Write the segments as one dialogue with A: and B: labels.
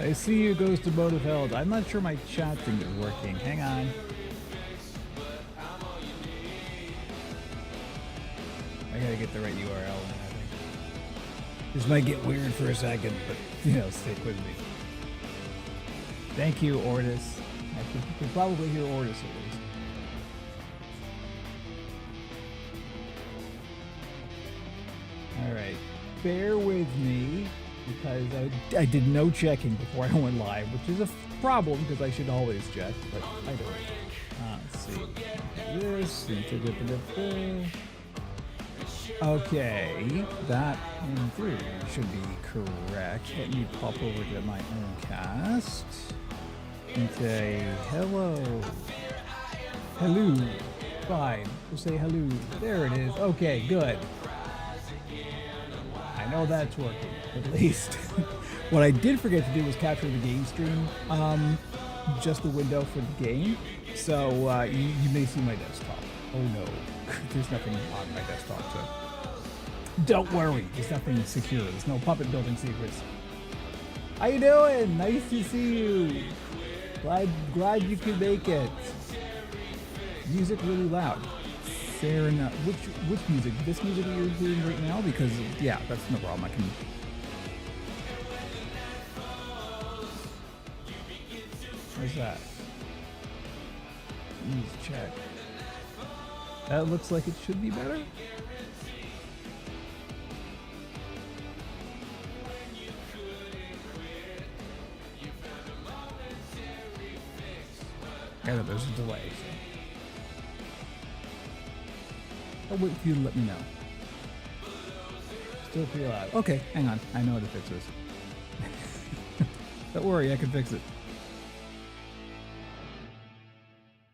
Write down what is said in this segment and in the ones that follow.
A: I see you, Ghost of Motive Held. I'm not sure my chat thing is working. Hang on. I gotta get the right URL in, I think. This might get weird for a second, but, stick with me. Thank you, Ortis. You can probably hear Ortis at least. Alright. Bear with me, because I did no checking before I went live, which is a problem, because I should always check, but I don't. Let's see. This. Okay, that in theory should be correct. Let me pop over to my own cast and say hello. Hello. Fine. We'll say hello. There it is. Okay, good. I know that's working, at least. What I did forget to do was capture the game stream, just the window for the game. So you may see my desktop. Oh no, there's nothing on my desktop, so don't worry, there's nothing secure. There's no puppet building secrets. How you doing? Nice to see you. Glad you could make it. Music really loud. Fair enough. Which music? This music that you're doing right now? Because yeah, that's no problem. I can. Where's that? Let me just check. That looks like it should be better. Yeah, there's a delay. So. I'll wait for you to let me know. Still pretty loud. Okay, hang on. I know how to fix this. Don't worry, I can fix it.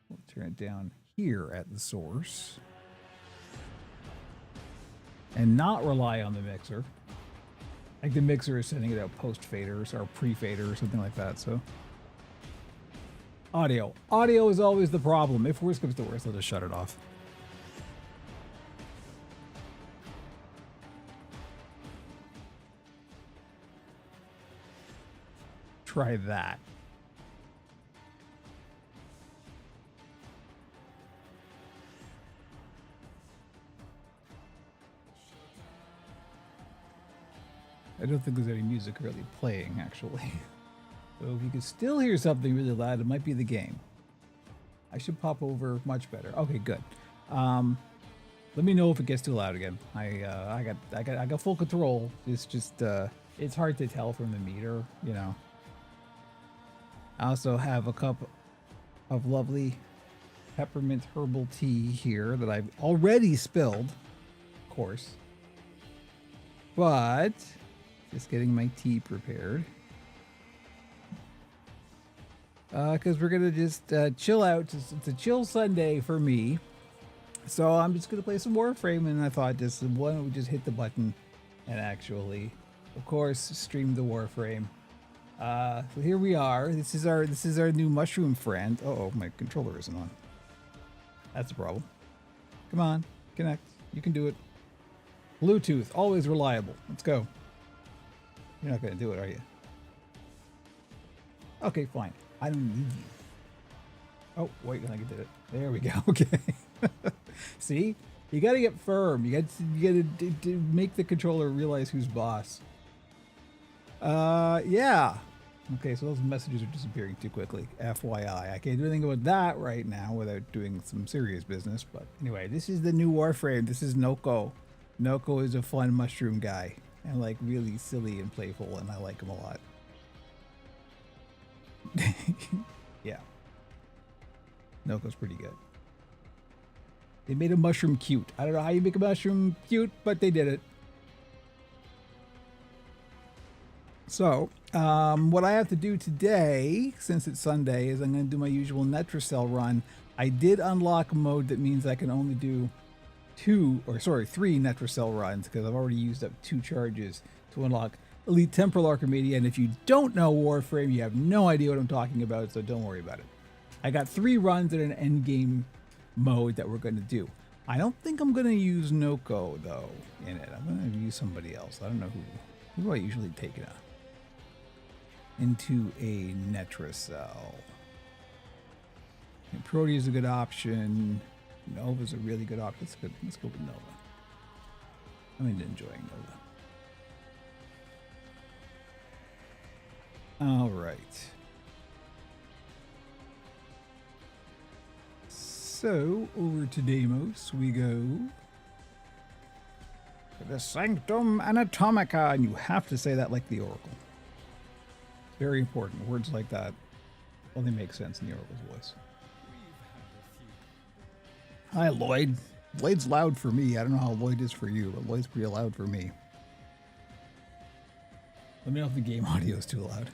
A: We'll turn it down here at the source. And not rely on the mixer. Like the mixer is sending it out post faders or pre fader or something like that, so. Audio. Audio is always the problem. If worse comes to worse, I'll just shut it off. Try that. I don't think there's any music really playing, actually. So if you can still hear something really loud, it might be the game. I should pop over much better. Okay, good. Let me know if it gets too loud again. I got full control. It's just it's hard to tell from the meter, you know. I also have a cup of lovely peppermint herbal tea here that I've already spilled, of course. But just getting my tea prepared. Because we're going to just chill out. It's a chill Sunday for me. So I'm just going to play some Warframe, and I thought why don't we just hit the button and actually, of course, stream the Warframe. So here we are. This is our new mushroom friend. Oh, my controller isn't on. That's a problem. Come on, connect. You can do it. Bluetooth, always reliable. Let's go. You're not going to do it, are you? Okay, fine. I don't need you. Oh, wait, I did it. There we go. Okay. See? You got to get firm. You got to make the controller realize who's boss. Yeah. Okay, so those messages are disappearing too quickly. FYI. I can't do anything about that right now without doing some serious business. But anyway, this is the new Warframe. This is Noko. Noko is a fun mushroom guy. And like really silly and playful, and I like him a lot. Yeah. Noko's pretty good. They made a mushroom cute. I don't know how you make a mushroom cute, but they did it. So, what I have to do today, since it's Sunday, is I'm going to do my usual Netracell run. I did unlock a mode that means I can only do 3 Netracell runs, because I've already used up 2 charges to unlock Elite Temporal Archimedia. And if you don't know Warframe, you have no idea what I'm talking about, so don't worry about it. I got 3 runs in an endgame mode that we're going to do. I don't think I'm going to use Noko, though, in it. I'm going to use somebody else. I don't know who do I usually take it on. into a Netracell. And Protea is a good option. Nova's a really good option. Let's go with Nova. I'm enjoying Nova. All right. So over to Deimos we go. The Sanctum Anatomica, and you have to say that like the Oracle. Very important. Words like that only make sense in the Oracle's voice. Hi, Lloyd. Lloyd's loud for me. I don't know how Lloyd is for you, but Lloyd's pretty loud for me. Let me know if the game audio is too loud.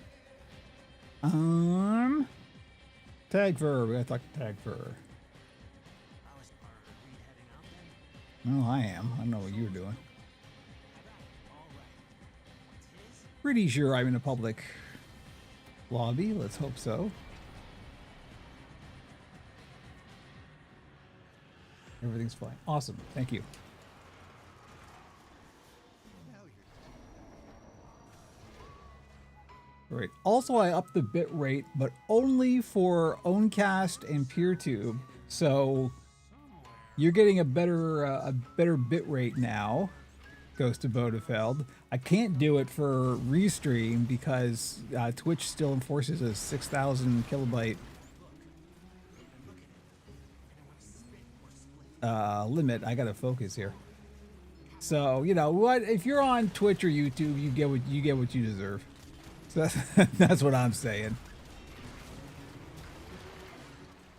A: Tag verb. We gotta talk to tag verb. Well, I am. I don't know what you're doing. Pretty sure I'm in a public lobby. Let's hope so. Everything's fine. Awesome. Thank you. All right. Also, I upped the bit rate, but only for Owncast and PeerTube. So you're getting a better bit rate now. Ghost of Bodefeld. I can't do it for Restream because Twitch still enforces a 6,000 kilobyte limit. I gotta focus here. So you know what? If you're on Twitch or YouTube, you get what you deserve. So that's what I'm saying.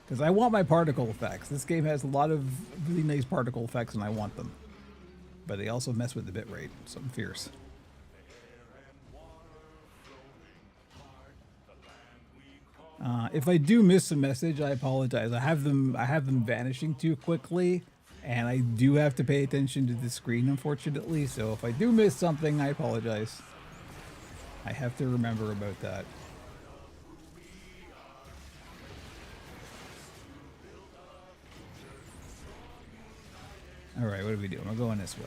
A: Because I want my particle effects. This game has a lot of really nice particle effects, and I want them. But they also mess with the bitrate. Something fierce. If I do miss a message, I apologize. I have them vanishing too quickly, and I do have to pay attention to the screen, unfortunately. So if I do miss something, I apologize. I have to remember about that. All right, what are we doing? We're going this way.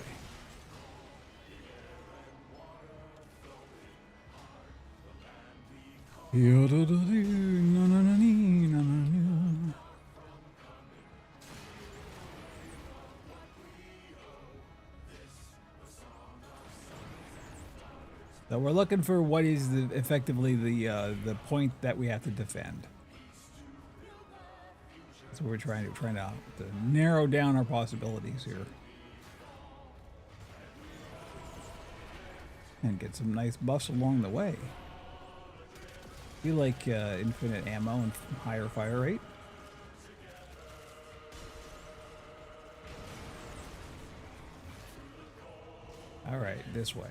A: So we're looking for what is effectively the point that we have to defend. That's what we're trying to narrow down our possibilities here. And get some nice buffs along the way. You like infinite ammo and higher fire rate? All right, this way.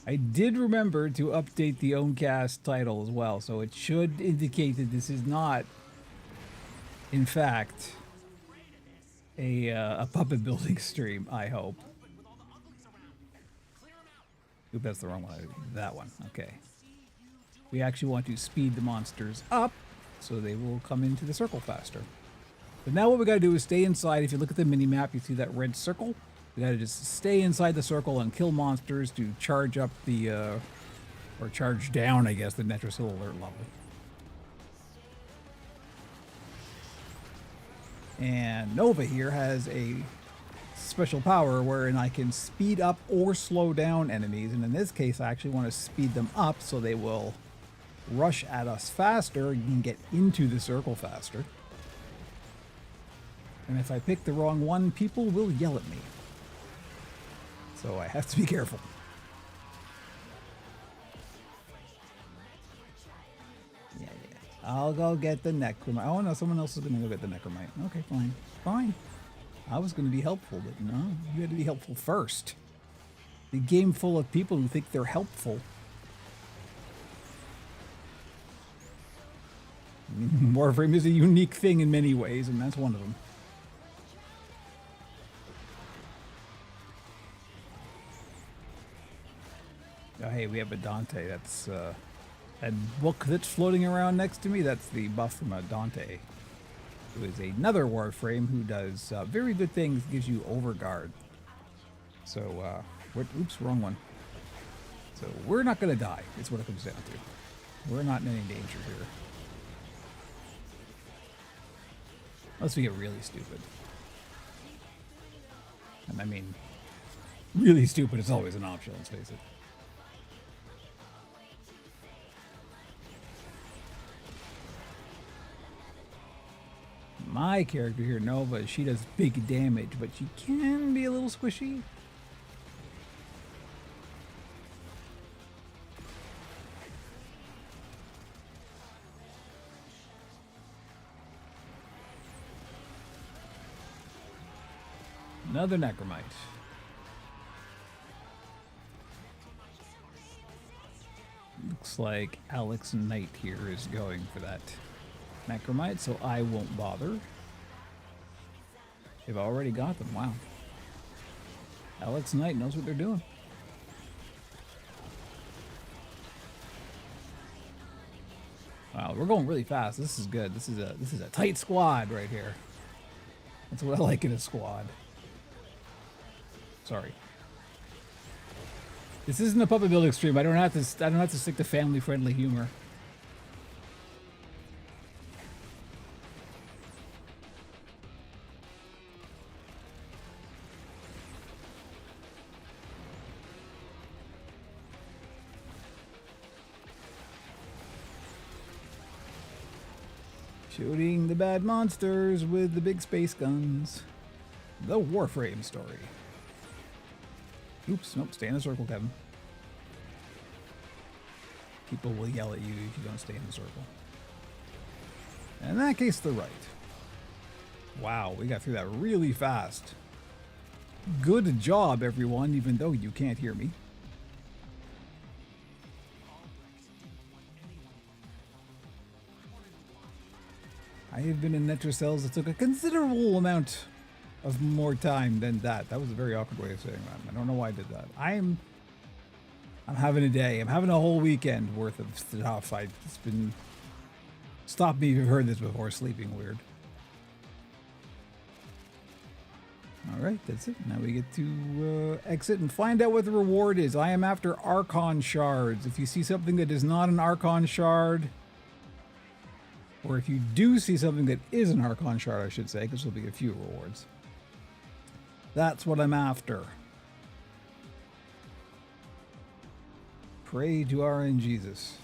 A: I did remember to update the Owncast title as well, so it should indicate that this is not, in fact, a puppet building stream, I hope. Oop, that's the wrong one. That one. Okay. We actually want to speed the monsters up so they will come into the circle faster. But now what we gotta do is stay inside. If you look at the mini-map, you see that red circle? We gotta just stay inside the circle and kill monsters to charge up the, or charge down, I guess, the Netracell alert level. And Nova here has a special power wherein I can speed up or slow down enemies. And in this case, I actually want to speed them up so they will rush at us faster and can get into the circle faster. And if I pick the wrong one, people will yell at me. So I have to be careful. Yeah. I'll go get the Necromite. Oh no, someone else is going to go get the Necromite. Okay, fine. Fine. I was going to be helpful, but no, you had to be helpful first. The game full of people who think they're helpful. Warframe is a unique thing in many ways, and that's one of them. Oh, hey, we have a Dante. That's And book that's floating around next to me, that's the buff from Dante, who is another Warframe who does very good things, gives you overguard. So, oops, wrong one. So we're not going to die, is what it comes down to. We're not in any danger here. Unless we get really stupid. And I mean, really stupid is always an option, let's face it. My character here, Nova, she does big damage, but she can be a little squishy. Another Necromite. Looks like Alex Knight here is going for that Necromite, so I won't bother. They've already got them, wow. Alex Knight knows what they're doing. Wow, we're going really fast. This is good. This is a tight squad right here. That's what I like in a squad. Sorry. This isn't a puppet building stream. I don't have to stick to family-friendly humor. Shooting the bad monsters with the big space guns. The Warframe story. Oops, nope, stay in the circle, Kevin. People will yell at you if you don't stay in the circle. And in that case, they're right. Wow, we got through that really fast. Good job, everyone, even though you can't hear me. I have been in Netrocells that took a considerable amount of more time than that. That was a very awkward way of saying that. I don't know why I did that. I'm having a day. I'm having a whole weekend worth of stuff. It's been... Stop me if you've heard this before. Sleeping weird. Alright, that's it. Now we get to exit and find out what the reward is. I am after Archon Shards. If you see something that is not an Archon Shard... Or if you do see something that is an Archon Shard, I should say, because there'll be a few rewards. That's what I'm after. Pray to RN Jesus.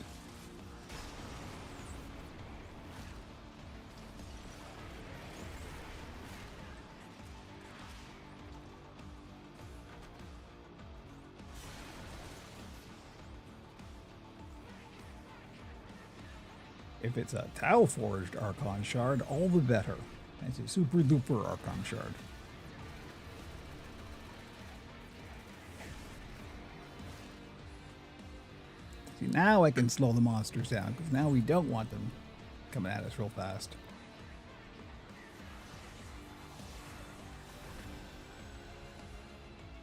A: If it's a Tau Forged Archon Shard, all the better. It's a super duper Archon Shard. See, now I can slow the monsters down, because now we don't want them coming at us real fast.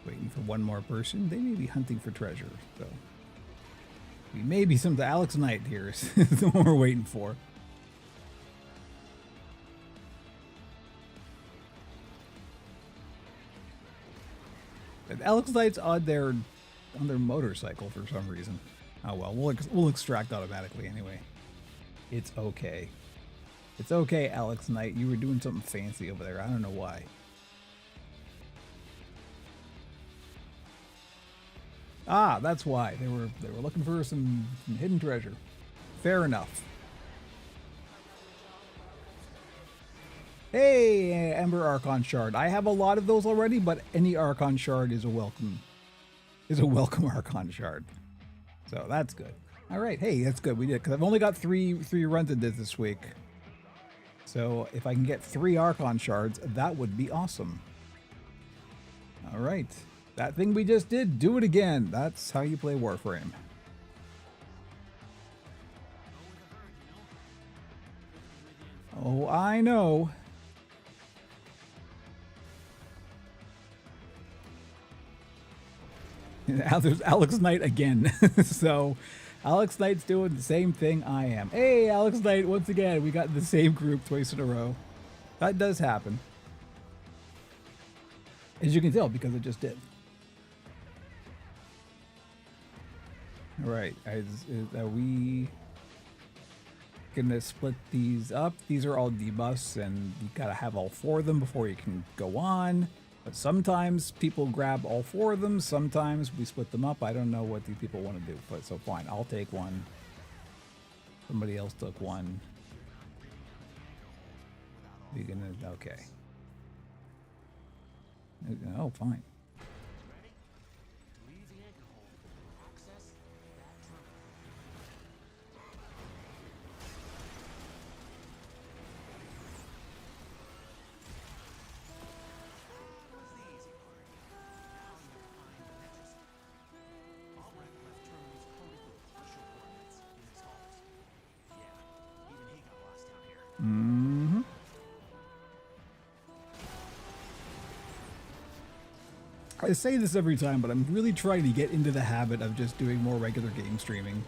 A: Waiting for one more person. They may be hunting for treasure, so... We may be some Alex Knight here is the one we're waiting for. And Alex Knight's on their motorcycle for some reason. Oh well, we'll extract automatically anyway. It's okay. It's okay, Alex Knight. You were doing something fancy over there. I don't know why. Ah, that's why. They were looking for some hidden treasure. Fair enough. Hey, Ember Archon Shard. I have a lot of those already, but any Archon Shard is a welcome Archon Shard. So that's good. All right, hey, that's good. We did, because I've only got three runs of this week. So if I can get 3 Archon Shards, that would be awesome. All right. That thing we just did, do it again. That's how you play Warframe. Oh, I know. There's Alex Knight again. So, Alex Knight's doing the same thing I am. Hey, Alex Knight, once again, we got in the same group twice in a row. That does happen. As you can tell, because it just did. All right, are we gonna split these up? These are all debuffs, and you gotta have all 4 of them before you can go on. But sometimes people grab all 4 of them. Sometimes we split them up. I don't know what these people want to do, but so fine. I'll take one. Somebody else took one. You're gonna, okay. Oh, fine. Mm-hmm. I say this every time, but I'm really trying to get into the habit of just doing more regular game streaming.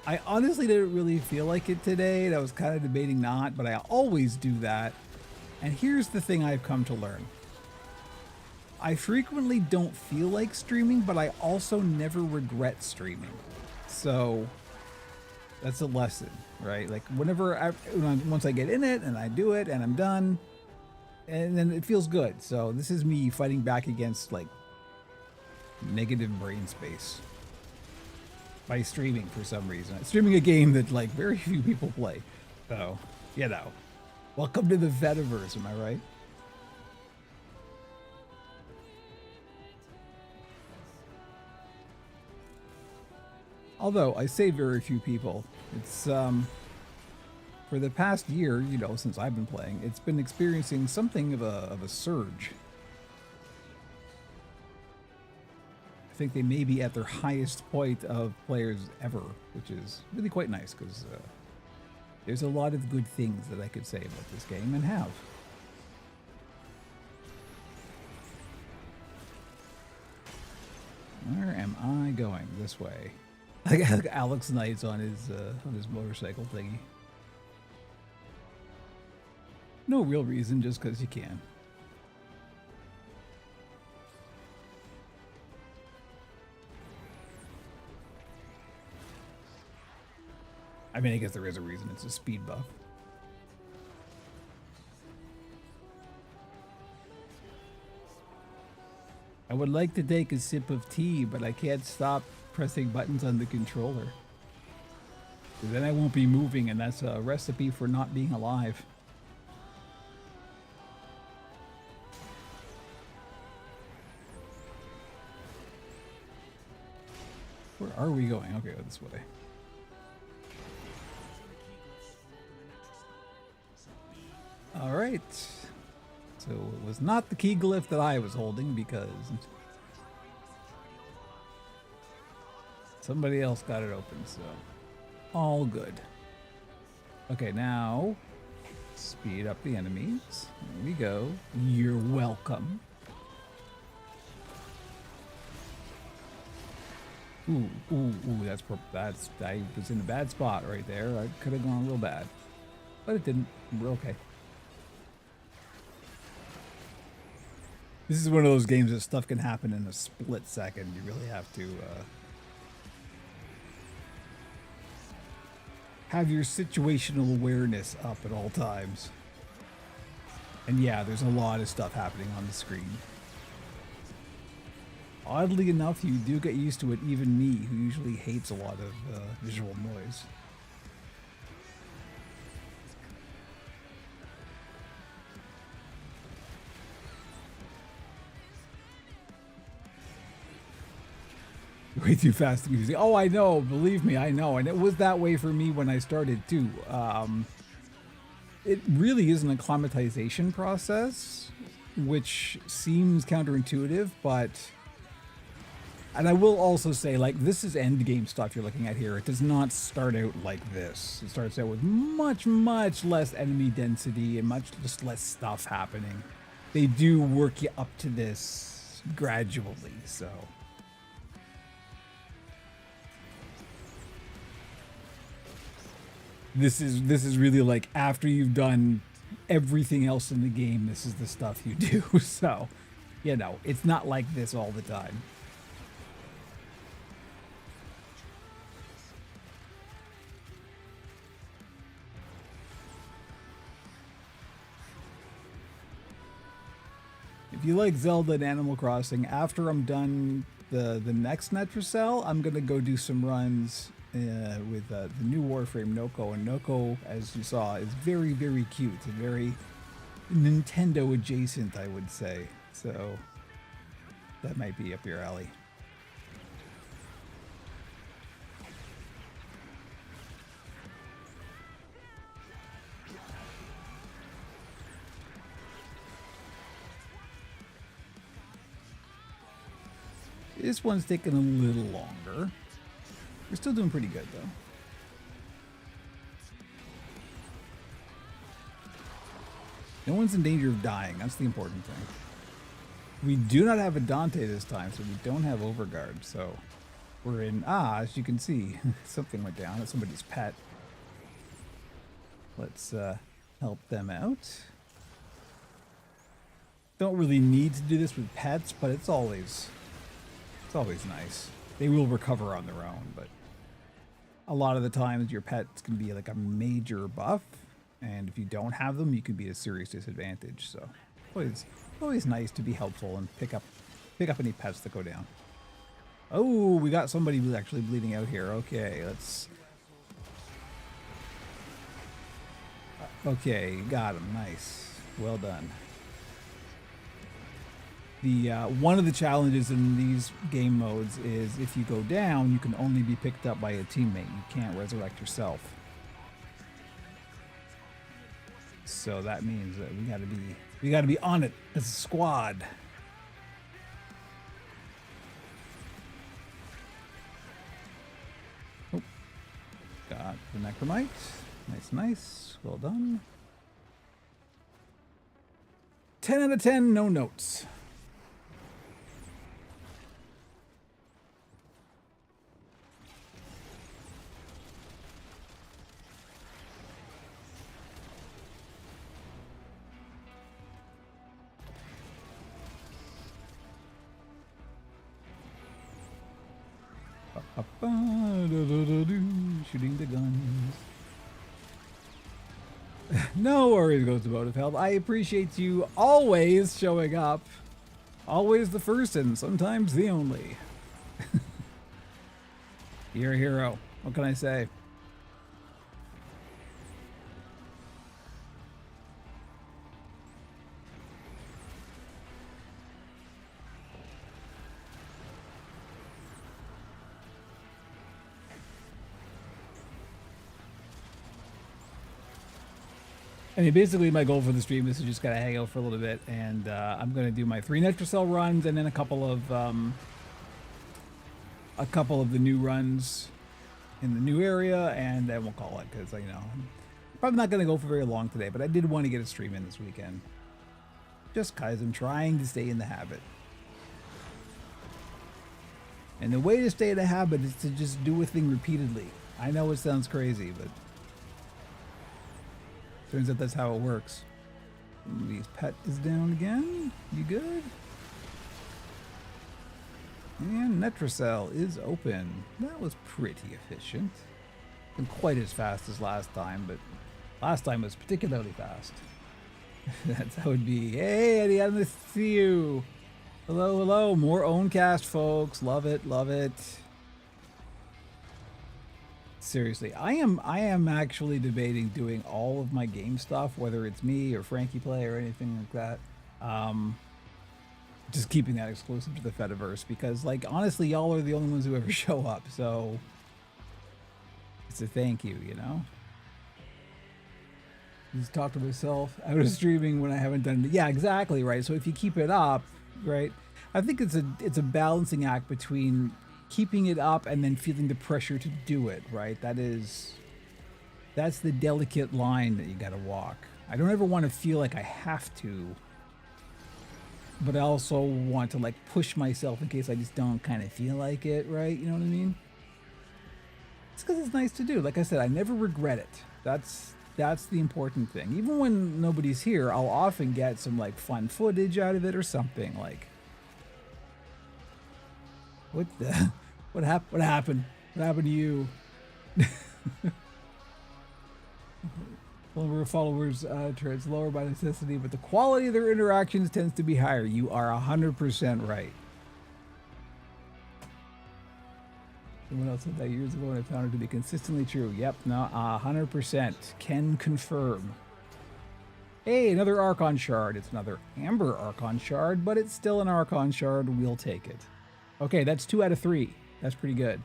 A: I honestly didn't really feel like it today, and I was kind of debating not, but I always do that. And here's the thing I've come to learn. I frequently don't feel like streaming, but I also never regret streaming. So that's a lesson, right? Like once I get in it and I do it and I'm done, and then it feels good. So this is me fighting back against like negative brain space by streaming for some reason. Streaming a game that like very few people play. So, you know, welcome to the Vetiverse, am I right? Although I say very few people, it's for the past year, you know, since I've been playing, it's been experiencing something of a surge. I think they may be at their highest point of players ever, which is really quite nice because there's a lot of good things that I could say about this game and have. Where am I going? This way. I got Alex Knight's on his motorcycle thingy. No real reason, just because you can. I mean, I guess there is a reason. It's a speed buff. I would like to take a sip of tea, but I can't stop pressing buttons on the controller. Then I won't be moving, and that's a recipe for not being alive. Where are we going? Okay, go this way. All right. So it was not the key glyph that I was holding because somebody else got it open, so all good. Okay, now speed up the enemies. Here we go. You're welcome. Ooh, that's I was in a bad spot right there. I could have gone real bad, but it didn't. We're okay. This is one of those games that stuff can happen in a split second. You really have to have your situational awareness up at all times. And yeah, there's a lot of stuff happening on the screen. Oddly enough, you do get used to it, even me, who usually hates a lot of visual noise. Way too fast to use it. Oh, I know. Believe me, I know. And it was that way for me when I started too. It really is an acclimatization process, which seems counterintuitive, but... And I will also say, like, this is endgame stuff you're looking at here. It does not start out like this. It starts out with much, much less enemy density and much just less stuff happening. They do work you up to this gradually, so... This is really like after you've done everything else in the game, this is the stuff you do. So, you know, it's not like this all the time. If you like Zelda and Animal Crossing, after I'm done the next Netracell, I'm gonna go do some runs with the new Warframe Noko. And Noko, as you saw, is very, very cute. It's very Nintendo adjacent, I would say. So that might be up your alley. This one's taking a little longer. We're still doing pretty good, though. No one's in danger of dying. That's the important thing. We do not have a Dante this time, so we don't have Overguard. So we're in... as you can see, something went down. That's somebody's pet. Let's help them out. Don't really need to do this with pets, but it's always nice. They will recover on their own, but a lot of the times your pets can be like a major buff, and if you don't have them, you can be at a serious disadvantage. So always nice to be helpful and pick up any pets that go down. Oh, we got somebody who's actually bleeding out here. Okay, let's... Okay, got him. Nice. Well done. The one of the challenges in these game modes is if you go down, you can only be picked up by a teammate. You can't resurrect yourself. So that means that we gotta be on it as a squad. Oh, got the Necromite. Nice, nice. Well done. 10 out of 10, no notes. Shooting the guns. No worries, Ghost of Bodefeld. I appreciate you always showing up. Always the first and sometimes the only. You're a hero. What can I say? I mean, basically my goal for the stream is to just kind of hang out for a little bit, and I'm going to do my 3 Netracell runs and then a couple of the new runs in the new area, and then we'll call it, because, you know, I'm probably not going to go for very long today, but I did want to get a stream in this weekend. Just because I'm trying to stay in the habit. And the way to stay in the habit is to just do a thing repeatedly. I know it sounds crazy, but turns out that's how it works. Somebody's pet is down again. You good? And Netracell is open. That was pretty efficient. Not quite as fast as last time, but last time was particularly fast. That's how it'd be. Hey, Eddie, I miss to see you. Hello, hello. More own cast, folks. Love it, love it. Seriously, I am actually debating doing all of my game stuff, whether it's me or Frankie Play or anything like that. Just keeping that exclusive to the Fediverse, because, like, honestly, y'all are the only ones who ever show up, so it's a thank you, you know? Just talk to myself out of streaming when I haven't done it. Yeah, exactly, right? So if you keep it up, right? I think it's a balancing act between keeping it up and then feeling the pressure to do it, right? That's the delicate line that you gotta walk. I don't ever want to feel like I have to, but I also want to, like, push myself in case I just don't kind of feel like it, right? You know what I mean? It's because it's nice to do. Like I said, I never regret it. That's the important thing. Even when nobody's here, I'll often get some like fun footage out of it or something. Like, what the, what happened? What happened? What happened to you? Number of followers trends lower by necessity, but the quality of their interactions tends to be higher. You are 100% right. Someone else said that years ago, and I found it to be consistently true. Yep, no, 100%. Can confirm. Hey, another Archon Shard. It's another Amber Archon Shard, but it's still an Archon Shard. We'll take it. Okay, that's 2 out of 3. That's pretty good.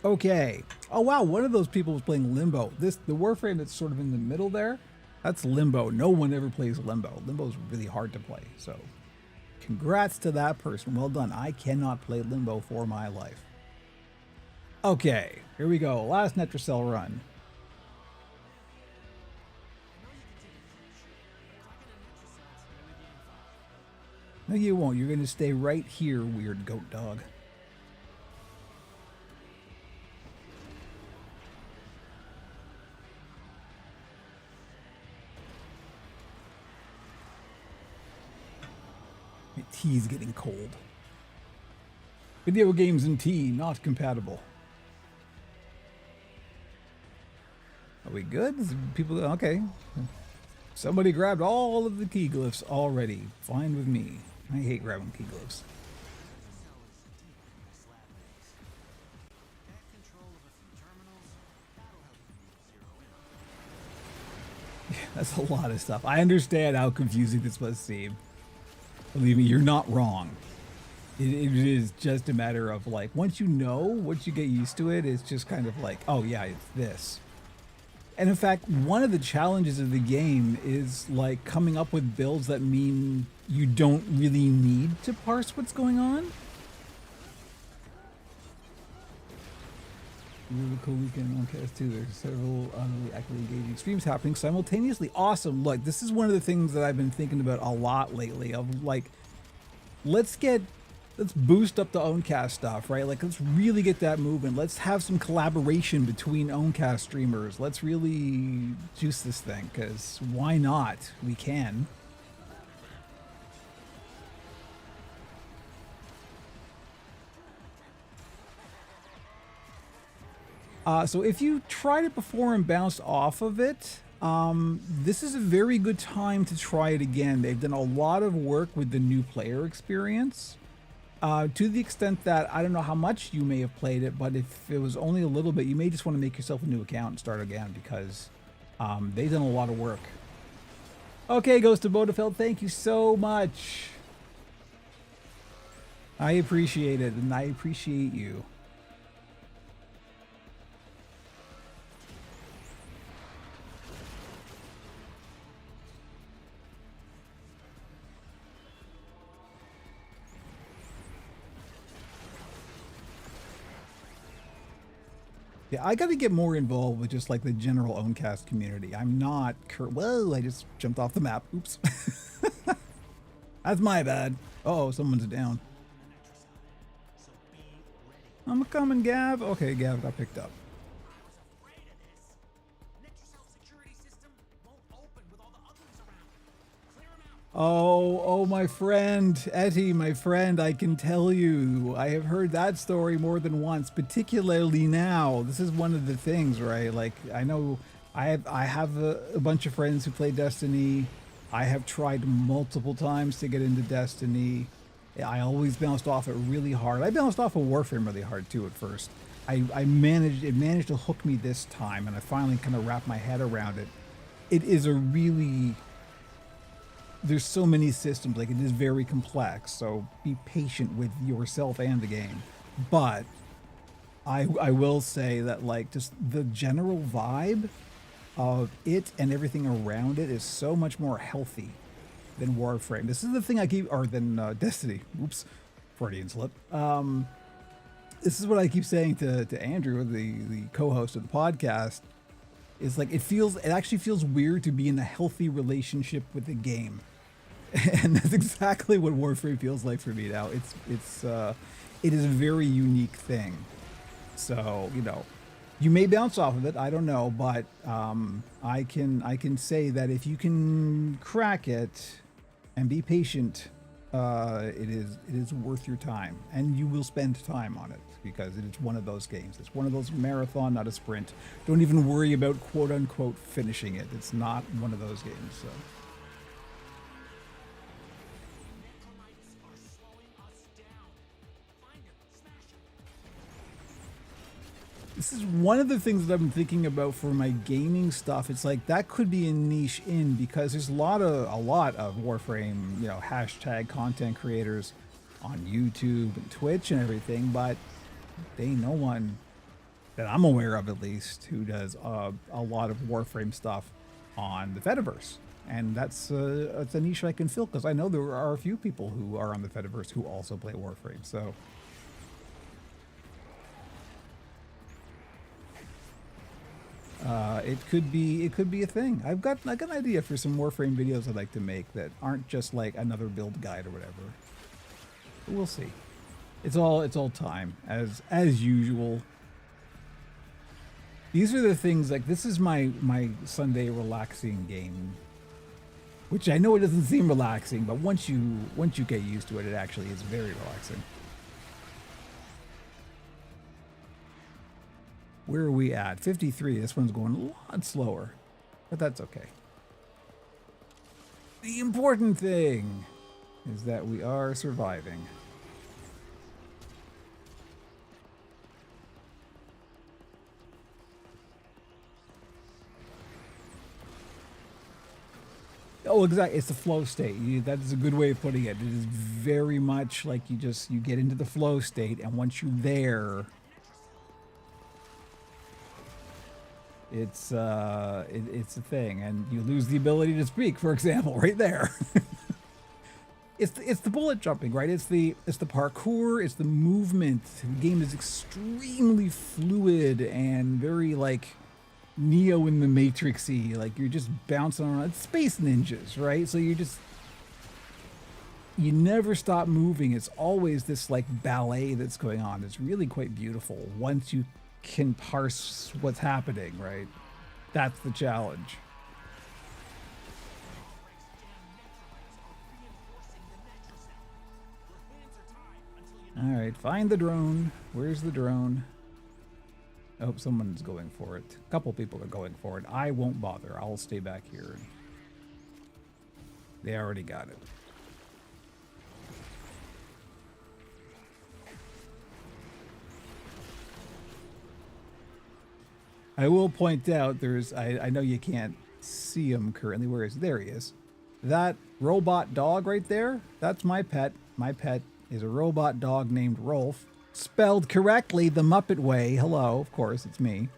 A: Okay. Oh, wow, one of those people was playing Limbo. The Warframe that's sort of in the middle there, that's Limbo. No one ever plays Limbo. Limbo's really hard to play, so congrats to that person. Well done. I cannot play Limbo for my life. Okay, here we go. Last Netracell run. No, you won't. You're going to stay right here, weird goat dog. My tea's getting cold. Video games and tea, not compatible. Are we good? People, okay. Somebody grabbed all of the key glyphs already. Fine with me. I hate grabbing key glyphs. Yeah, that's a lot of stuff. I understand how confusing this must seem. Believe me, you're not wrong. It is just a matter of like, once you know, once you get used to it, it's just kind of like, oh yeah, it's this. And in fact, one of the challenges of the game is like coming up with builds that mean you don't really need to parse what's going on. Really cool weekend on cast too. There's several really actively engaging streams happening simultaneously. Awesome. Look, this is one of the things that I've been thinking about a lot lately of like, let's boost up the Owncast stuff, right? Like, let's really get that moving. Let's have some collaboration between Owncast streamers. Let's really juice this thing, because why not? We can. So if you tried it before and bounced off of it, this is a very good time to try it again. They've done a lot of work with the new player experience. To the extent that I don't know how much you may have played it, but if it was only a little bit, you may just want to make yourself a new account and start again, because they've done a lot of work. Okay, Ghost of Bodefeld, thank you so much. I appreciate it, and I appreciate you. Yeah, I got to get more involved with just like the general Owncast community. I'm not. Whoa! I just jumped off the map. Oops. That's my bad. Uh oh, someone's down. I'm coming, Gav. Okay, Gav got picked up. Oh, my friend, Etty, my friend, I can tell you, I have heard that story more than once, particularly now. This is one of the things, right? Like, I know I have a bunch of friends who play Destiny. I have tried multiple times to get into Destiny. I always bounced off it really hard. I bounced off of Warframe really hard too at first. It managed to hook me this time, and I finally kind of wrapped my head around it. It is a really... There's so many systems, like it is very complex, so be patient with yourself and the game. But I will say that like just the general vibe of it and everything around it is so much more healthy than Warframe. This is the thing I keep, or than Destiny. Oops, Freudian slip. This is what I keep saying to Andrew, the co-host of the podcast. Is like it actually feels weird to be in a healthy relationship with the game. And that's exactly what Warframe feels like for me now. It is a very unique thing. So, you know, You may bounce off of it, I don't know, but I can say that if you can crack it and be patient, it is worth your time, and you will spend time on it because it is one of those games. It's one of those marathon, not a sprint. Don't even worry about quote unquote finishing it. It's not one of those games. So. This is one of the things that I've been thinking about for my gaming stuff. It's like that could be a niche in because there's a lot of Warframe, you know, hashtag content creators on YouTube and Twitch and everything, but they ain't no one that I'm aware of, at least, who does a lot of Warframe stuff on the Fediverse. And that's a niche I can fill because I know there are a few people who are on the Fediverse who also play Warframe. So. It could be a thing. I've got an idea for some Warframe videos I'd like to make that aren't just like another build guide or whatever. But we'll see. It's all time as usual. These are the things like this is my Sunday relaxing game, which I know it doesn't seem relaxing, but once you get used to it, it actually is very relaxing. Where are we at? 53. This one's going a lot slower, but that's okay. The important thing is that we are surviving. Oh, exactly. It's the flow state. That is a good way of putting it. It is very much like you get into the flow state, and once you're there, it's a thing, and you lose the ability to speak, for example, right there. It's the bullet jumping, right? It's the parkour, it's the movement. The game is extremely fluid and very like Neo in the Matrix-y. Like you're just bouncing around. It's Space Ninjas, right? So you never stop moving. It's always this like ballet that's going on. It's really quite beautiful once you can parse what's happening, right? That's the challenge. All right, find the drone. Where's the drone? I hope someone's going for it. A couple people are going for it. I won't bother. I'll stay back here. They already got it. I will point out I know you can't see him currently. Where is he? There he is. That robot dog right there, that's my pet. My pet is a robot dog named Rolf. Spelled correctly the Muppet way. Hello, of course, it's me.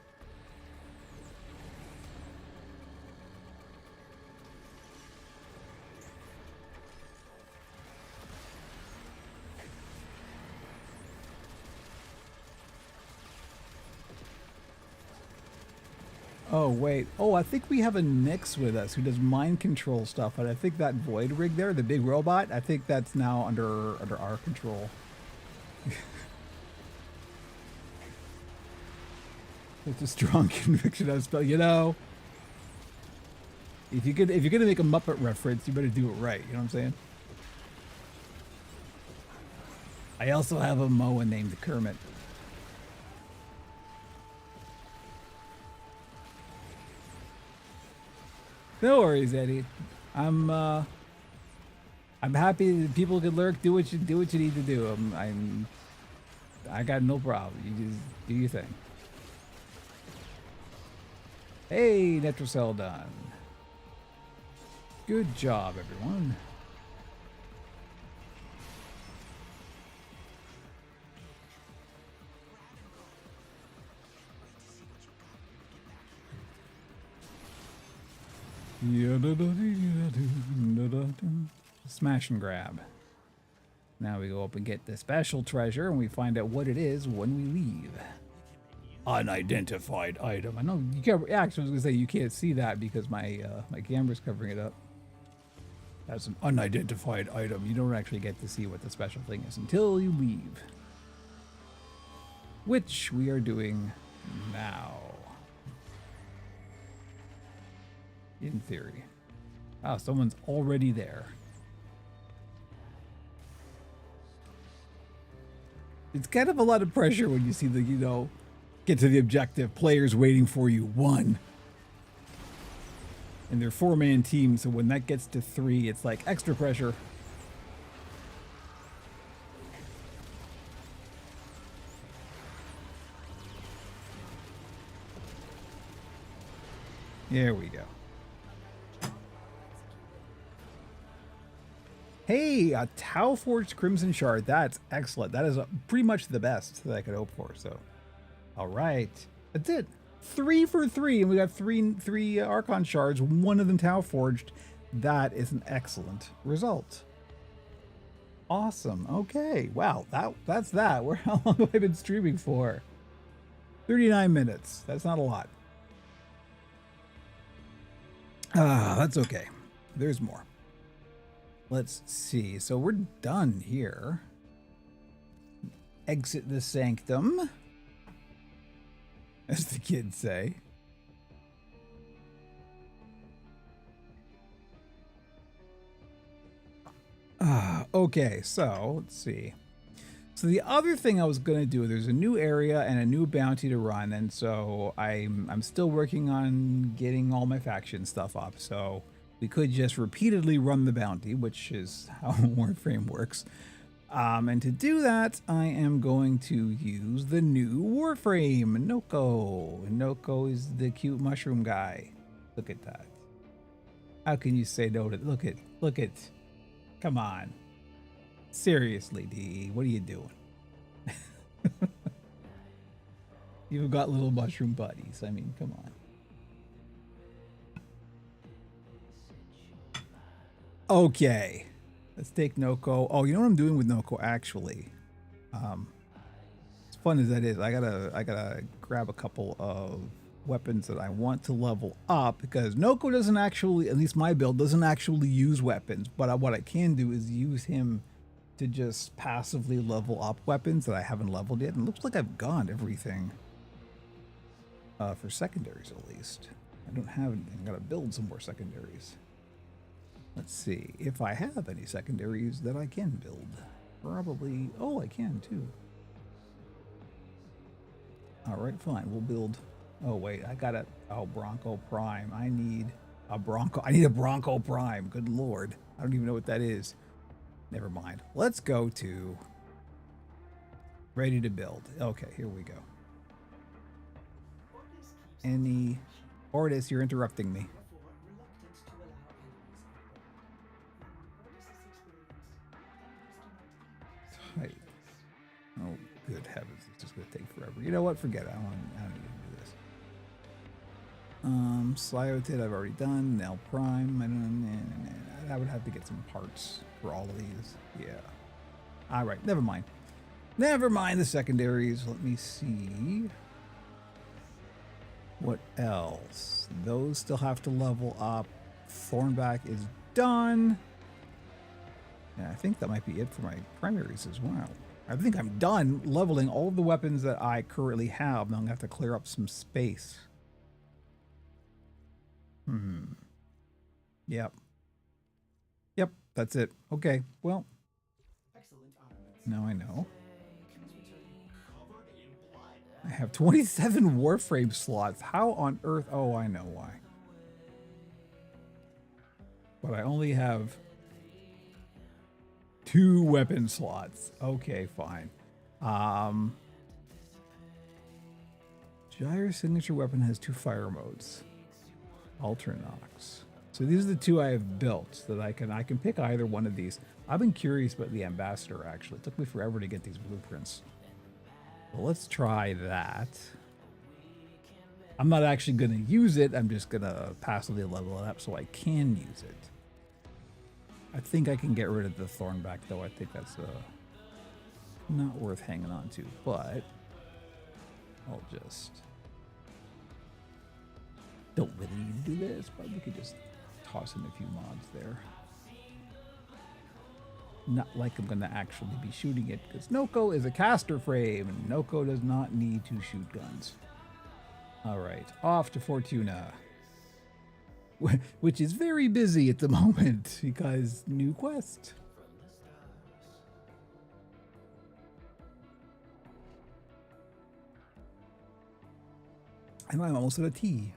A: Oh, wait. Oh, I think we have a Nyx with us who does mind control stuff, but I think that Void Rig there, the big robot, I think that's now under our control. It's a strong conviction of spell. You know, if you're gonna make a Muppet reference, you better do it right. You know what I'm saying? I also have a Moa named Kermit. No worries, Eddie. I'm happy that people can lurk. Do what you need to do. I got no problem. You just do your thing. Hey, Netrocell done. Good job, everyone. Smash and grab. Now we go up and get the special treasure, and we find out what it is when we leave. Unidentified item. I know you can't. Actually, I was gonna say you can't see that because my my camera's covering it up. That's an unidentified item. You don't actually get to see what the special thing is until you leave, which we are doing now. In theory. Oh, someone's already there. It's kind of a lot of pressure when you see the, you know, get to the objective. Players waiting for you. 1. And they're 4-man teams, so when that gets to 3, it's like extra pressure. There we go. Hey, a Tau Forged Crimson Shard. That's excellent. That is pretty much the best that I could hope for. So, all right. That's it. 3 for 3, and we got three Archon Shards, one of them Tau Forged. That is an excellent result. Awesome. Okay. Wow. That's that. How long have I been streaming for? 39 minutes. That's not a lot. That's okay. There's more. Let's see. So we're done here. Exit the sanctum, as the kids say. Okay, so let's see. So the other thing I was going to do, there's a new area and a new bounty to run, and so I'm still working on getting all my faction stuff up. So we could just repeatedly run the bounty, which is how Warframe works. And to do that, I am going to use the new Warframe, Noko. Noko is the cute mushroom guy. Look at that. How can you say no to look at? Come on. Seriously, DE, what are you doing? You've got little mushroom buddies. I mean, come on. Okay, let's take Noko. Oh, you know what I'm doing with Noko actually? As fun as that is, I gotta grab a couple of weapons that I want to level up, because Noko doesn't actually, at least my build, doesn't actually use weapons. But what I can do is use him to just passively level up weapons that I haven't leveled yet. And it looks like I've gone everything for secondaries, at least. I don't have anything. I gotta build some more secondaries. Let's see if I have any secondaries that I can build. Probably. Oh, I can too. All right, fine. We'll build. Oh wait, I got a Bronco Prime. I need a Bronco Prime. Good Lord, I don't even know what that is. Never mind. Let's go to ready to build. Okay, here we go. Any Ordis, you're interrupting me. Tight. Oh, good heavens. It's just going to take forever. You know what? Forget it. I don't need to do this. Slyoted I've already done. Nell Prime. I would have to get some parts for all of these. Yeah. All right. Never mind. Never mind the secondaries. Let me see. What else? Those still have to level up. Thornback is done. Yeah, I think that might be it for my primaries as well. I think I'm done leveling all of the weapons that I currently have. Now I'm going to have to clear up some space. Yep. Yep, that's it. Okay, well. Now I know. I have 27 Warframe slots. How on earth? Oh, I know why. But I only have 2 weapon slots. Okay, fine. Gyre's signature weapon has 2 fire modes. Ultranox. So these are the 2 I have built that I can pick either one of these. I've been curious about the Ambassador actually. It took me forever to get these blueprints. Well, let's try that. I'm not actually going to use it. I'm just going to passively level it up so I can use it. I think I can get rid of the Thornback, though. I think that's not worth hanging on to, but I'll just... Don't really need to do this, but we could just toss in a few mods there. Not like I'm going to actually be shooting it, because Noko is a caster frame, and Noko does not need to shoot guns. All right, off to Fortuna, which is very busy at the moment because new quest. And I'm almost at a T.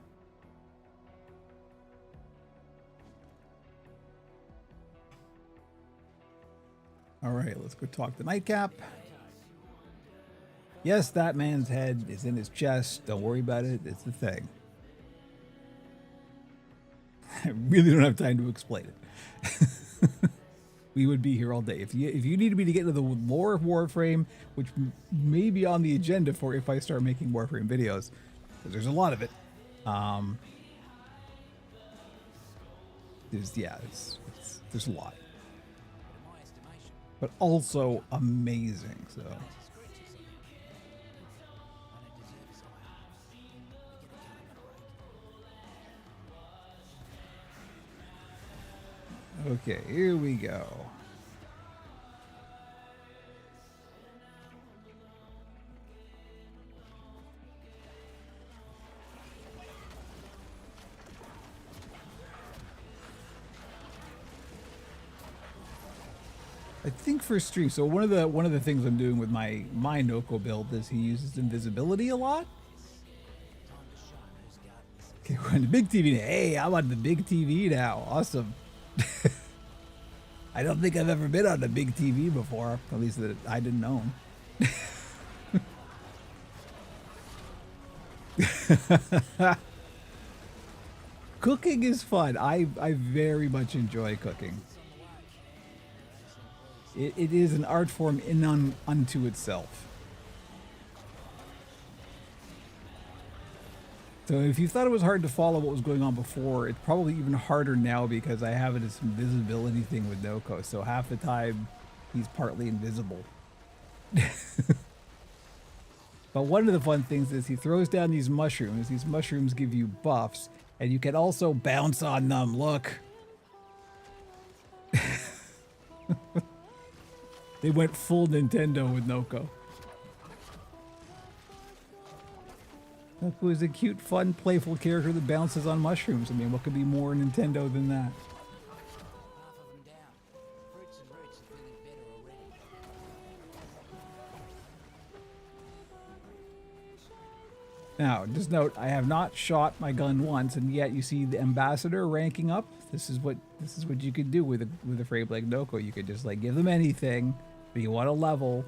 A: All right, let's go talk to Nightcap. Yes, that man's head is in his chest. Don't worry about it. It's the thing. I really don't have time to explain it. We would be here all day. If you need me to get into the lore of Warframe, which may be on the agenda for if I start making Warframe videos, because there's a lot of it. There's a lot, but also amazing. So. Okay, here we go. I think for stream, so one of the things I'm doing with my Noko build is he uses invisibility a lot. Okay, we're on the big TV now. Hey, I'm on the big TV now. Awesome. I don't think I've ever been on a big TV before, at least that I didn't own. Cooking is fun. I very much enjoy cooking. It is an art form in unto itself. So if you thought it was hard to follow what was going on before, it's probably even harder now because I have this invisibility thing with Noko. So half the time, he's partly invisible. But one of the fun things is he throws down these mushrooms. These mushrooms give you buffs, and you can also bounce on them. Look. They went full Nintendo with Noko. Noko is a cute, fun, playful character that bounces on mushrooms. I mean, what could be more Nintendo than that? Now, just note, I have not shot my gun once, and yet you see the ambassador ranking up. This is what you could do with a frame like Noko. You could just like give them anything, but you want a level,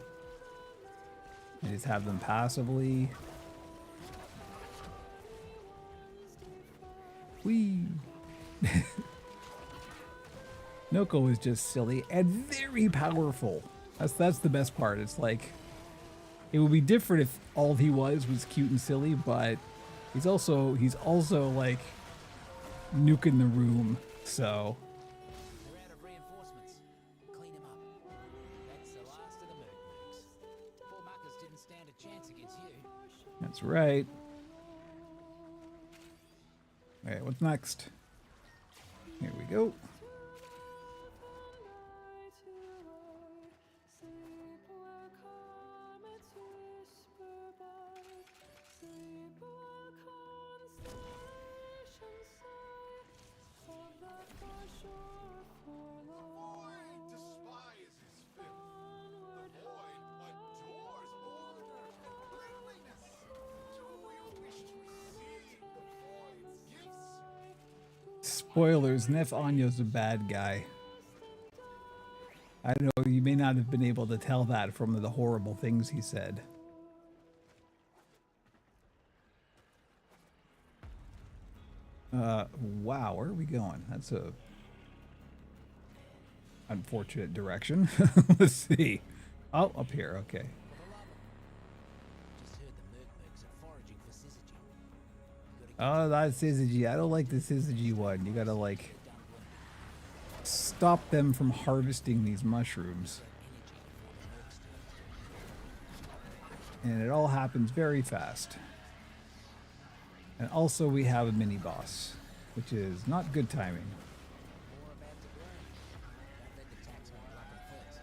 A: and just have them passively. Whee! Noko is just silly and very powerful. That's the best part. It's like, it would be different if all he was cute and silly, but he's also like nuking the room. So
B: They're out of reinforcements. Clean them up. That's the last of the Mercs. Poor muckers didn't stand a chance against you.
A: that's right. All right, what's next? Here we go. Spoilers, Nef Anya's a bad guy. I know you may not have been able to tell that from the horrible things he said. Wow, where are we going? That's a unfortunate direction. Let's see. Oh, up here, okay.
B: Just heard the Mercs are foraging for syzygy.
A: Oh, that's syzygy. I don't like the syzygy one. You gotta like stop them from harvesting these mushrooms. And it all happens very fast. And also we have a mini boss, which is not good timing.
B: More about to grow. Don't let the tax pile up at first.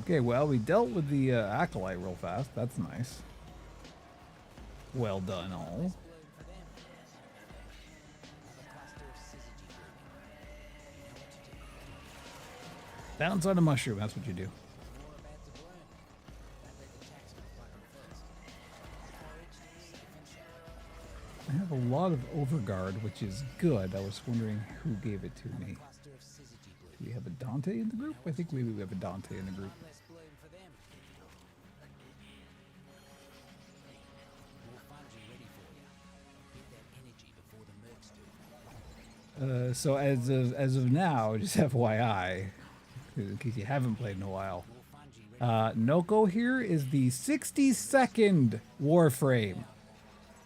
A: Okay, well, we dealt with the acolyte real fast. That's nice. Well done, all. Bounce on a mushroom, that's what you do. I have a lot of overguard, which is good. I was wondering who gave it to me. Do we have a Dante in the group? I think maybe we have a Dante in the group. So as of now, just FYI, in case you haven't played in a while, Noko here is the 62nd Warframe.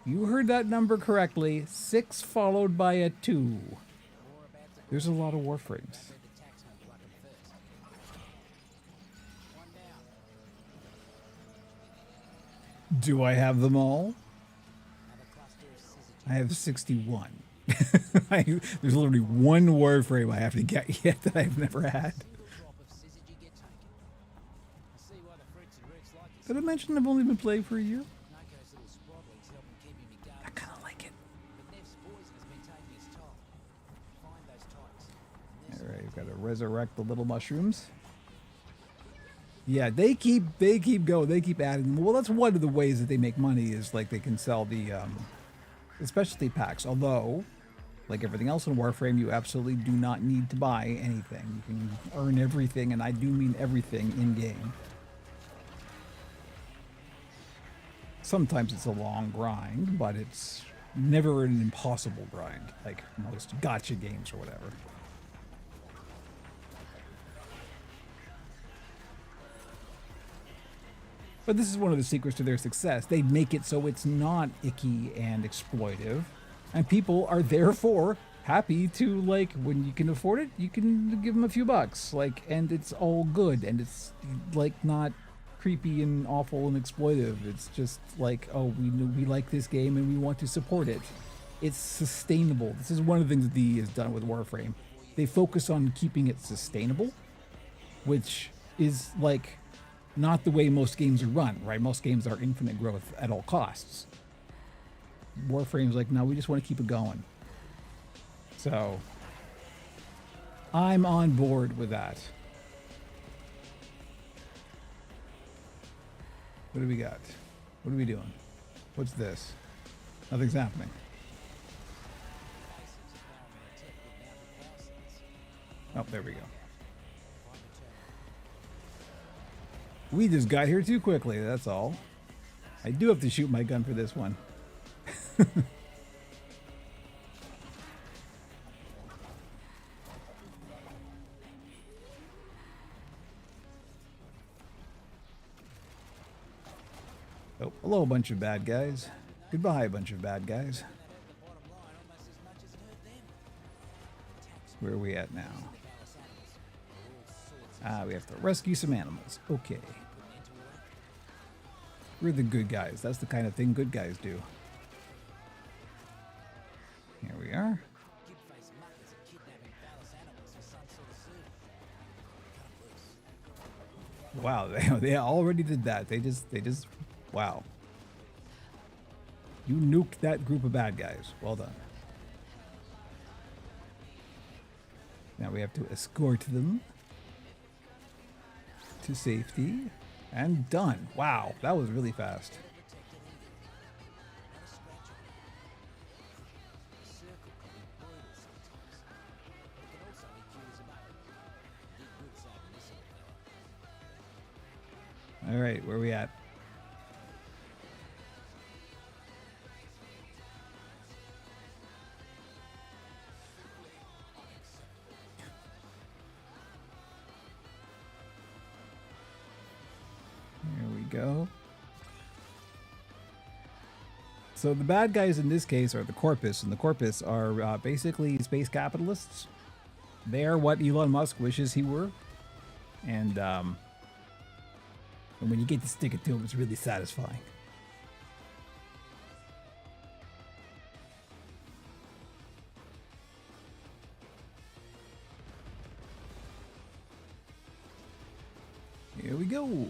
A: You heard that number correctly. 6 followed by a 2. There's a lot of Warframes. Do I have them all? I have 61. There's literally one Warframe I have to get yet that I've never had. Did I mention I've only been playing for a year? I kind of like it. Alright, we've got to resurrect the little mushrooms. Yeah, they keep going. They keep adding them. Well, that's one of the ways that they make money is like they can sell the specialty packs. Although, like everything else in Warframe, you absolutely do not need to buy anything. You can earn everything, and I do mean everything in game. Sometimes it's a long grind, but it's never an impossible grind, like most gacha games or whatever. But this is one of the secrets to their success. They make it so it's not icky and exploitive, and people are therefore happy to, like, when you can afford it, you can give them a few bucks, like, and it's all good, and it's like not creepy and awful and exploitive. It's just like, oh, we like this game and we want to support it. It's sustainable. This is one of the things that DE has done with Warframe. They focus on keeping it sustainable, which is like not the way most games are run, right? Most games are infinite growth at all costs. Warframe's like, no, we just want to keep it going. So I'm on board with that. What do we got? What are we doing? What's this? Nothing's happening. Oh, there we go. We just got here too quickly, that's all. I do have to shoot my gun for this one. Oh, hello, bunch of bad guys. Goodbye, bunch of bad guys. Where are we at now? Ah, we have to rescue some animals. Okay. We're the good guys. That's the kind of thing good guys do. Here we are. Wow, they already did that. They just, wow. You nuked that group of bad guys. Well done. Now we have to escort them to safety. And done. Wow, that was really fast. All right, where are we at? Go. So the bad guys in this case are the Corpus, and the Corpus are basically space capitalists. They are what Elon Musk wishes he were, and when you get to stick it to him, it's really satisfying. Here we go.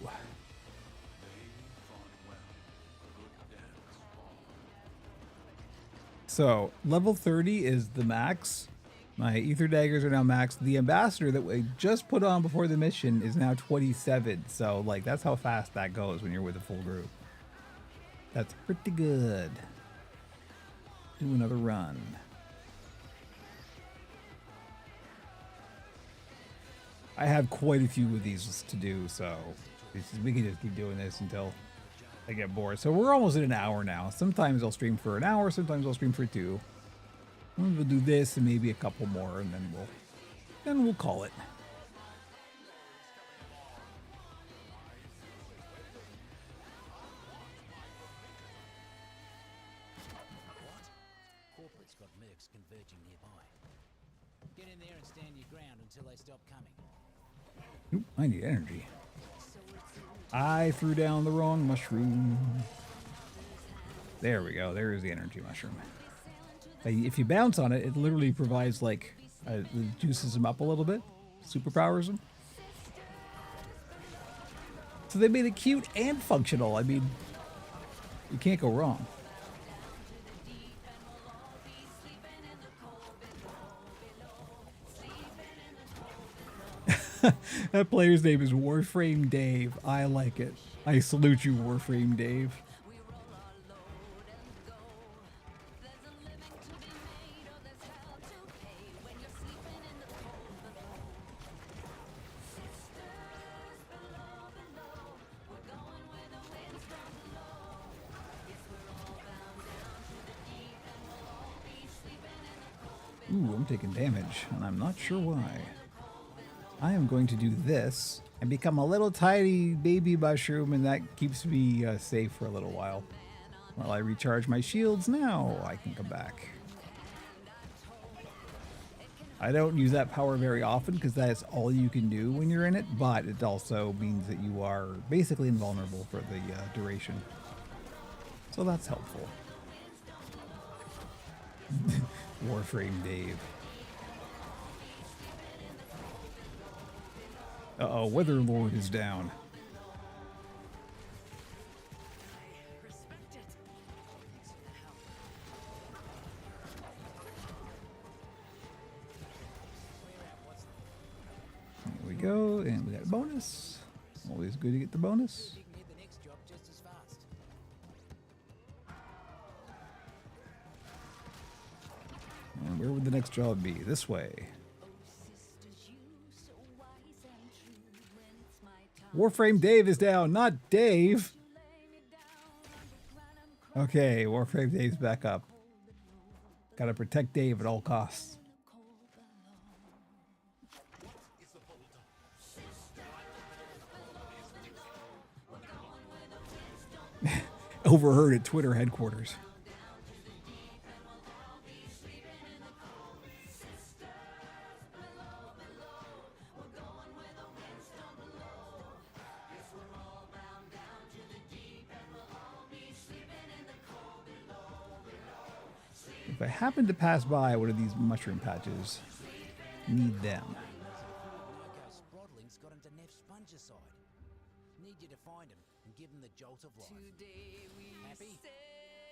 A: So level 30 is the max. My ether daggers are now maxed. The ambassador that we just put on before the mission is now 27. So like that's how fast that goes when you're with a full group. That's pretty good. Do another run. I have quite a few of these to do, so we can just keep doing this until I get bored. So we're almost at an hour now. Sometimes I'll stream for an hour, sometimes I'll stream for 2. We'll do this and maybe a couple more, and then we'll call it.
B: Corporate's got mercs converging nearby. Get in there and stand your ground until they stop coming.
A: Oop, I need energy. I threw down the wrong mushroom. There we go. There is the energy mushroom. If you bounce on it, it literally provides like it juices them up a little bit, superpowers them. So they made it cute and functional. I mean, you can't go wrong. That player's name is Warframe Dave. I like it. I salute you, Warframe Dave. Ooh, I'm taking damage, and I'm not sure why. I am going to do this and become a little tiny baby mushroom, and that keeps me safe for a little while. While I recharge my shields now, I can come back. I don't use that power very often because that is all you can do when you're in it, but it also means that you are basically invulnerable for the duration. So that's helpful. Warframe Dave. Uh-oh, Weather Lord is down. There we go, and we got a bonus. Always good to get the bonus.
B: You can hit the next job just as fast.
A: And where would the next job be? This way. Warframe Dave is down, not Dave. Okay, Warframe Dave's back up. Gotta protect Dave at all costs. Overheard at Twitter headquarters. If I happen to pass by one of these mushroom patches, need them.
B: Sprodling's got him to Neff's fungicide. Need you to find him and give him the jolt of life. Happy?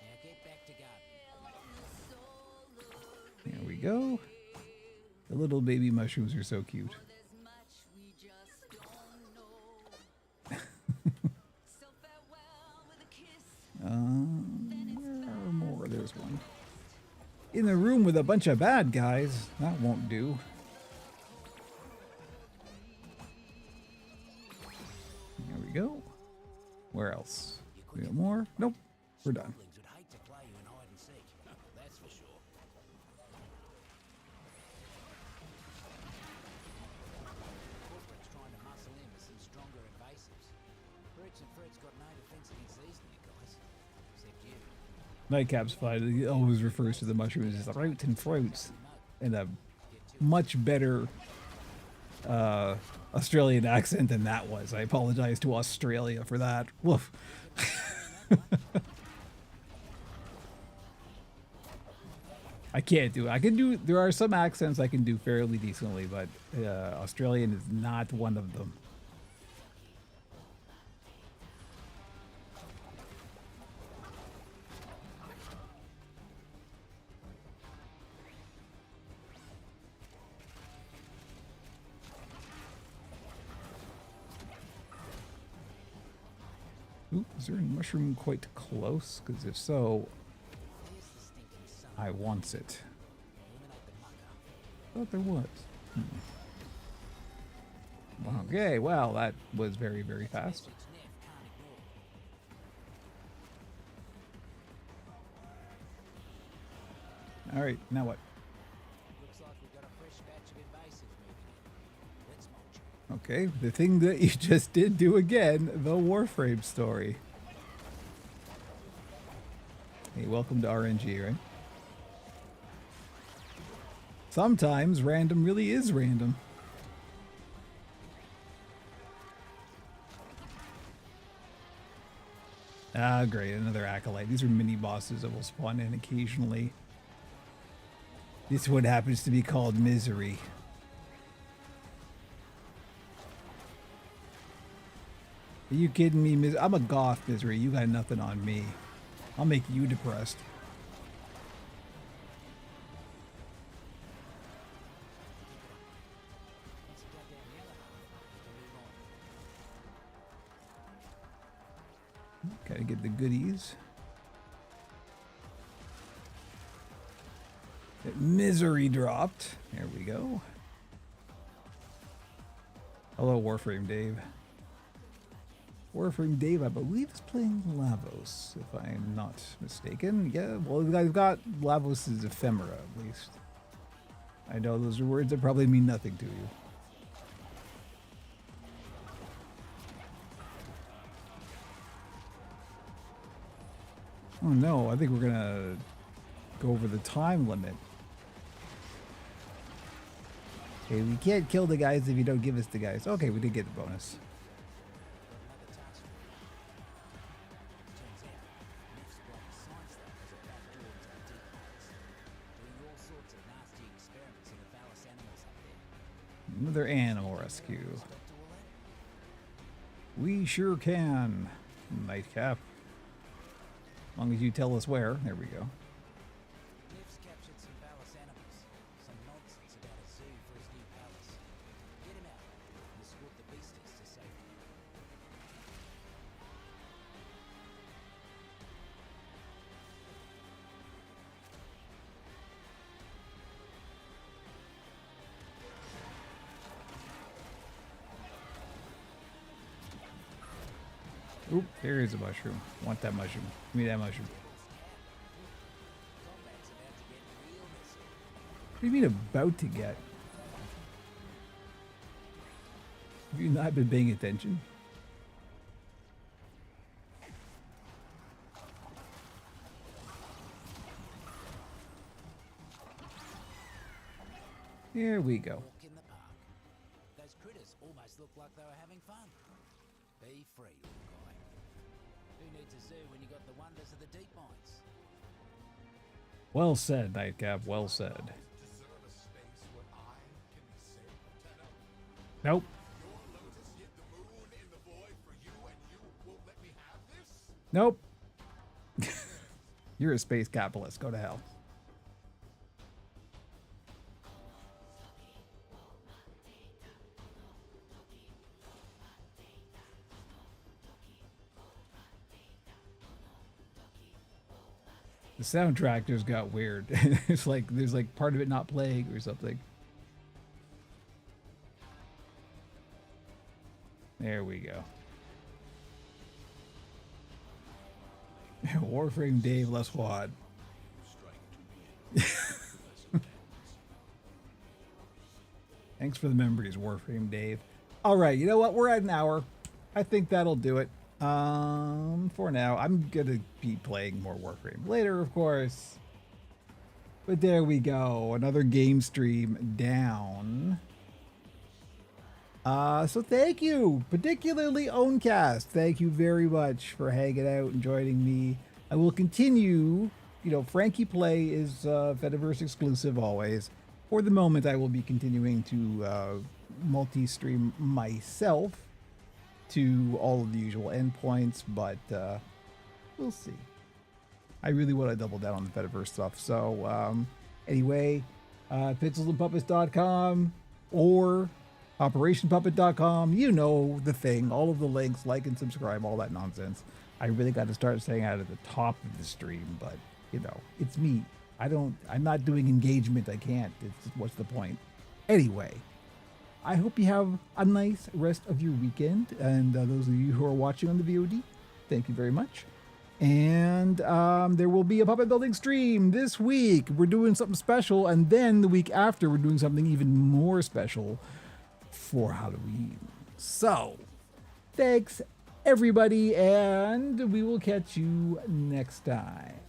B: Now get back to garden.
A: There we go. The little baby mushrooms are so cute. Where are more? There's one. In the room with a bunch of bad guys. That won't do. There we go. Where else? We got more? Nope. We're done.
B: Sprodlings would hate to play you in hide and seek. That's for sure. Corporate's trying to muscle in with some stronger invasives. Roots and Fruit's got no defense against these new guys. Except you.
A: Nightcap's fine. He always refers to the mushrooms as roots and fruits in a much better Australian accent than that was. I apologize to Australia for that. Woof. I can't do it. I can do. There are some accents I can do fairly decently, but Australian is not one of them. Ooh, is there a mushroom quite close? Because if so,
B: There's the stinking sun.
A: I wants it.
B: Eliminate the mucker.
A: Thought there was. Okay, well, that was very, very fast.
B: District's Neff can't ignore.
A: All right, now what?
B: Looks like we've got a fresh batch of invasives moving in. Let's mulch 'em.
A: Okay, the thing that you just did do again, the Warframe story. Hey, welcome to RNG, right? Sometimes random really is random. Ah, great, another acolyte. These are mini bosses that will spawn in occasionally. This one happens to be called Misery. Are you kidding me? I'm a goth, Misery. You got nothing on me. I'll make you depressed.
B: Once you go down the other half, you can move on.
A: Gotta get the goodies. Misery dropped. There we go. Hello, Warframe Dave. Warframe Dave, I believe, is playing Lavos, if I'm not mistaken. Yeah, well, I've got Lavos' ephemera, at least. I know those are words that probably mean nothing to you. Oh no, I think we're gonna go over the time limit. Okay, we can't kill the guys if you don't give us the guys. Okay, we did get the bonus.
B: Another task for you. Turns out, Neff's got science lab as a back door into the deep mines, doing all sorts of nasty experiments on the phallus animals up there.
A: Another animal rescue.
B: Respect to all that?
A: We sure can. Nightcap. As long as you tell us where. There we go.
B: Neff's captured some phallus animals. Some nonsense about a zoo for his new palace. Get him out and escort the beasties to safety.
A: Oop, there is a mushroom. Want that mushroom. Give me that mushroom.
B: Combat's about to get real messy.
A: What do you mean about to get? Have you not been paying attention? Here we go.
B: Walk in the park. Those critters almost look like they were having fun. Be free, little guy. Who needs a zoo when you got the wonders of the deep mines?
A: Well said, Nightcap. Well said.
C: Deserve a space where I can be safe, Tenno.
A: Nope.
C: Your lotus hit the moon in the void for you, and you won't let me have this?
A: Nope. You're a space capitalist. Go to hell. The soundtrack just got weird. It's like there's like part of it not playing or something. There we go. Warframe Dave less wad. Thanks for the memories, Warframe Dave. All right, you know what? We're at an hour. I think that'll do it. For now, I'm gonna be playing more Warframe later, of course. But there we go, another game stream down. So thank you, particularly Owncast. Thank you very much for hanging out and joining me. I will continue. You know, Frankie Play is Fediverse exclusive always. For the moment, I will be continuing to multi-stream myself to all of the usual endpoints, but we'll see. I really want to double down on the Fediverse stuff. So anyway, pixelsandpuppets.com or operationpuppet.com. You know the thing. All of the links, like and subscribe, all that nonsense. I really got to start saying that at the top of the stream, but you know, it's me. I'm not doing engagement. I can't. What's the point? Anyway, I hope you have a nice rest of your weekend. And those of you who are watching on the VOD, thank you very much. And there will be a puppet building stream this week. We're doing something special. And then the week after, we're doing something even more special for Halloween. So, thanks everybody. And we will catch you next time.